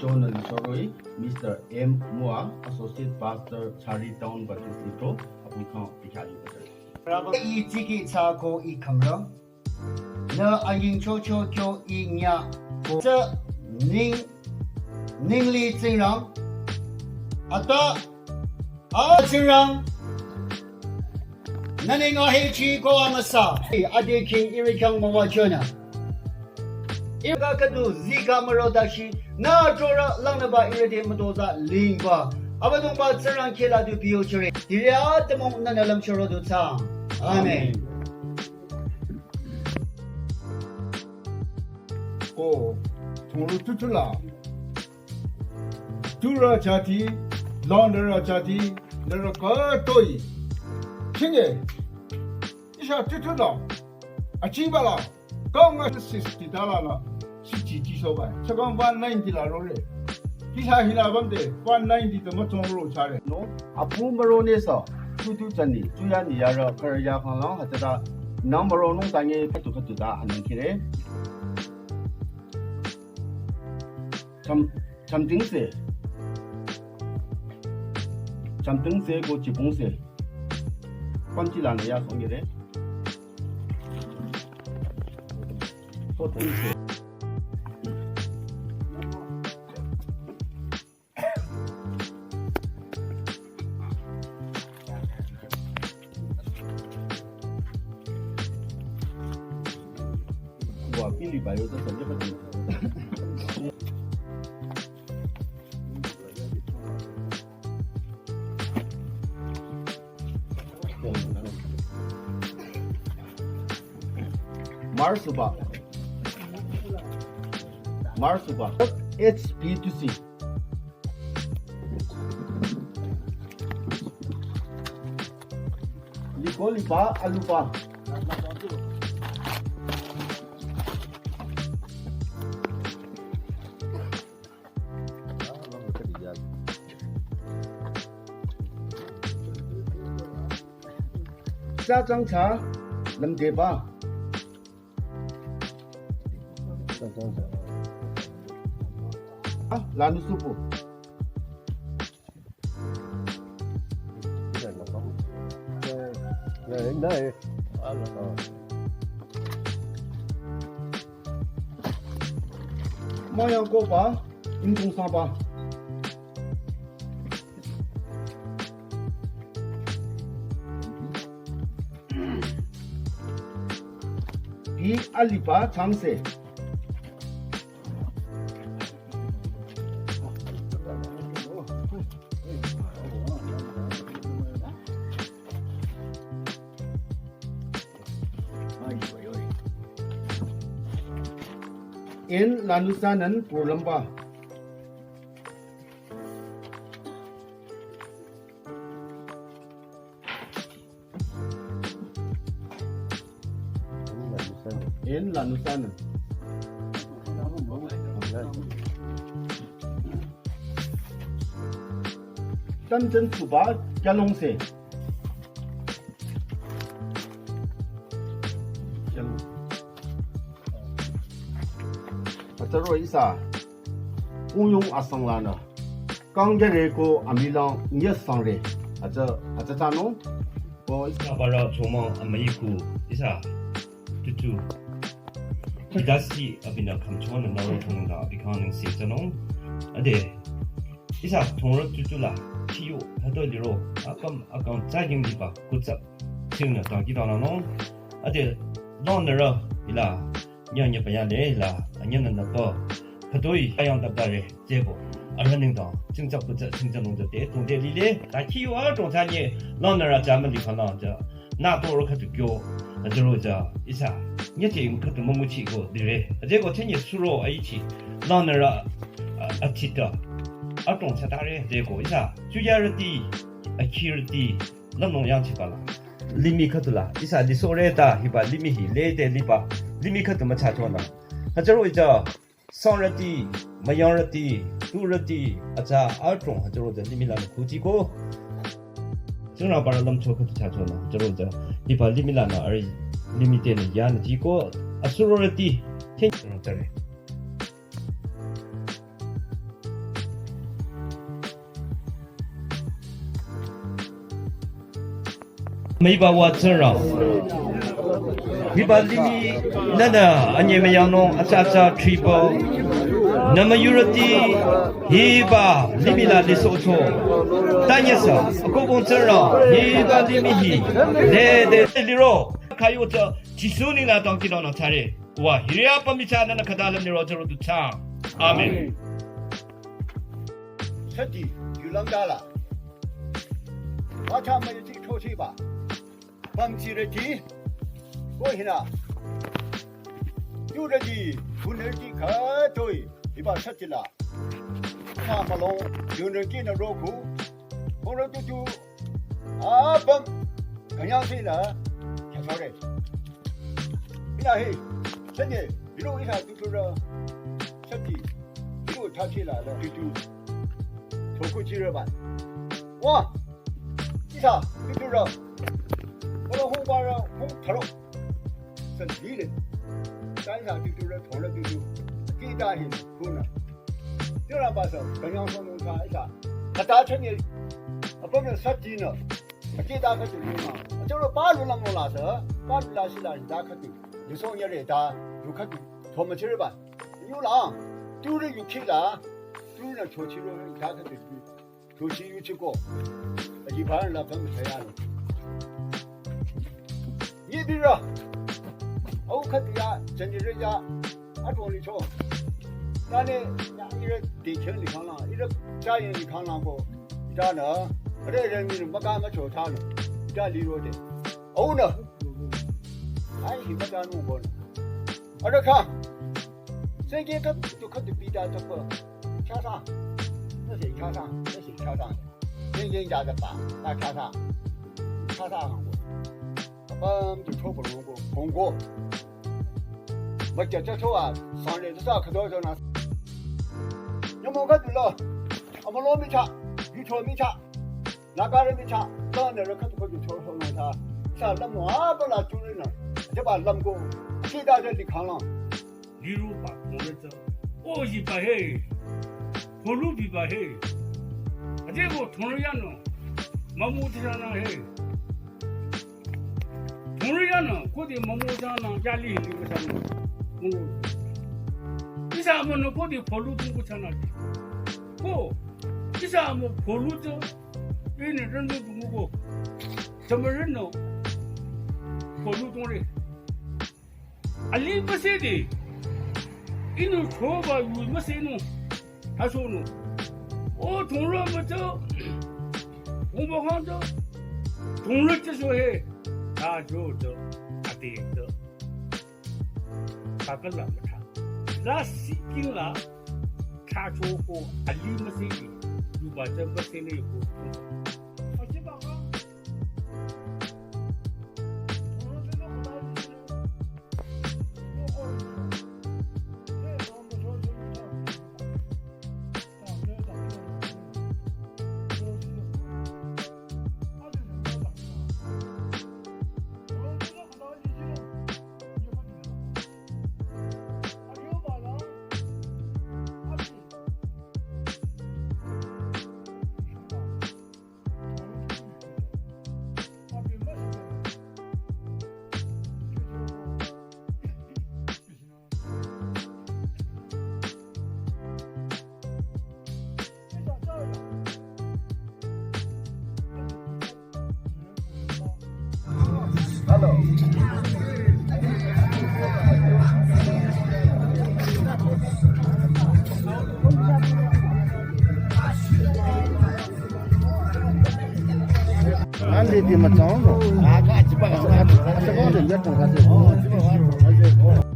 John Soroi, Mr. M. Mua, Associate Pastor Charlie Town Baptist Litro, Apnikon Pichali. I tiki cha ko I kamra. Na ayin cho cho kyo I nya ko sa ning li tsing rang. Ata a tsing rang. Naning a he chi ko amasa. Ade king iri kang mawa chona. Ika kadu zika marodashi na jora lang na ba iri de madoza lingwa. Abadong ba tsing rang kela du biyo chere. Diya temong nanalam choro du tsang. Amen. Ko tulu tutula. Tura chati, laundera chati, neraka toi. Chinge. Isha tutula. Achibala. Konga $60 la. Sichi jisoba. Sakon 190 la role. Kisha hila bamde 190 the motomro chare. No, Apu Maronesa, Tutu Tani, Tuyan Yara, Karaya Hana, Hatata, number on Tanya Patuka and Kire. Something say go Chipong say. Contilana Yasongere. Something say. Pili bayo to saja betul. Marsuba. It's B2C. Lipa alupa. Sa trang cha lam de ba lanu supu moyang ko ba ingkung sa ba 이 알리바 장세 in lanusanan purlamba in lanusanan tanjan suba jalongse Pataro isa uyong asanglana kangjere ko amilang nyasangre aja tano ko isa bara choma amaiku isa tutu kidasi abina kamchona nawo thongda bikaning sejanong ade isa thongro tutula tiyo hadoliro akam jaging diba kutsa singna dagidana no ade lonera ila nyanya payale la anyana na ko hadoi ayang dabare jebo arhaningda jingja kutsa jingjanong de tongde lile da tiyo a zhongzanye lonera jaman dikana ja na doro khadukyo 저로자 이사 녀지 그것도 못 묻히고 그래 제가 천이 수로 아이치 너너라 아치다 아동 차다래 제고 이사 주야르디 아키르디 너너 양치 발라 리미카들라 이사 리소레다 히바 리미히 레데 리바 리미카도 뭐 차줘나 저로 이제 성르디 마영르디 두르디 아자 아동 저로자 리미라는 고지고 저나 바라 넘쳐서도 차줘나 저로자 리바 리미라나 아리 리미테는 야는 지고 아수로르디 텐션을 따래 没把我这让。你把里面那俺们要弄啥吹包，那么有的一把里面那的手镯，但也是公共这让一把里面去，来里头还有这技术呢那当地那差的，哇，伊拉把米查那看到了里头这都差，阿门。彻底就冷大了，我他们就出去吧，放弃了地。过去了，有的地不能地可对，一把设计了，他们弄有人给那肉骨，红人嘟嘟，啊崩，更要睡了，听说的，你那嘿，真的，一路一下嘟嘟着，设计，一路他起来了，嘟嘟，头过去了吧，哇，一下嘟嘟着，我的红包上红头了。是敌人，山上就了，头了就给大些够了。这样把手，跟杨松龙看一下，他打成的，不能杀敌呢，给大个就行了。就是八路那么拉扯，八路拉起来一打可就，有时候也来打，有可就拖没起来吧。有狼，丢人有气了，丢人出去了一打可就出去有去过，一般人那分不开了。你比如。我看底下真的人家，俺庄里头，那呢，一个地青里看了，一个家人里看了过，一家呢，这人民没干没做他呢，一家里头的，哦呢，俺是没干弄过呢，俺这看，这个看就看的比较这个，车上，那是车上，那是车上的，人家的吧，那车上过。就抽不弄过，红过。我这抽啊，上来这啥可多着呢？有没看到了？我们老没查，有抽没查，哪个人没查？当然了，看到就抽弄他，啥那么啊不拉主任了，就把那个其他人的看了。例如把我们这，我是把嘿，火炉比把嘿，这个同样呢，马木这上呢嘿。同样呢，过的某某上呢，家里那个上呢，为啥么呢？过的跑路中国上那里，过，为啥么跑路中，人家人都中国，怎么人呢？跑路中的，啊，你不是的，一弄错吧，有没谁弄？他说呢，我同样不走，我不看走，同样就说嘿。他就走，他得走，他个冷不他，那西京了，他说过，啊，你们谁的，如果这不谁的过，我知道啊。俺这地么长着，俺看基本上俺这帮人也种啥子。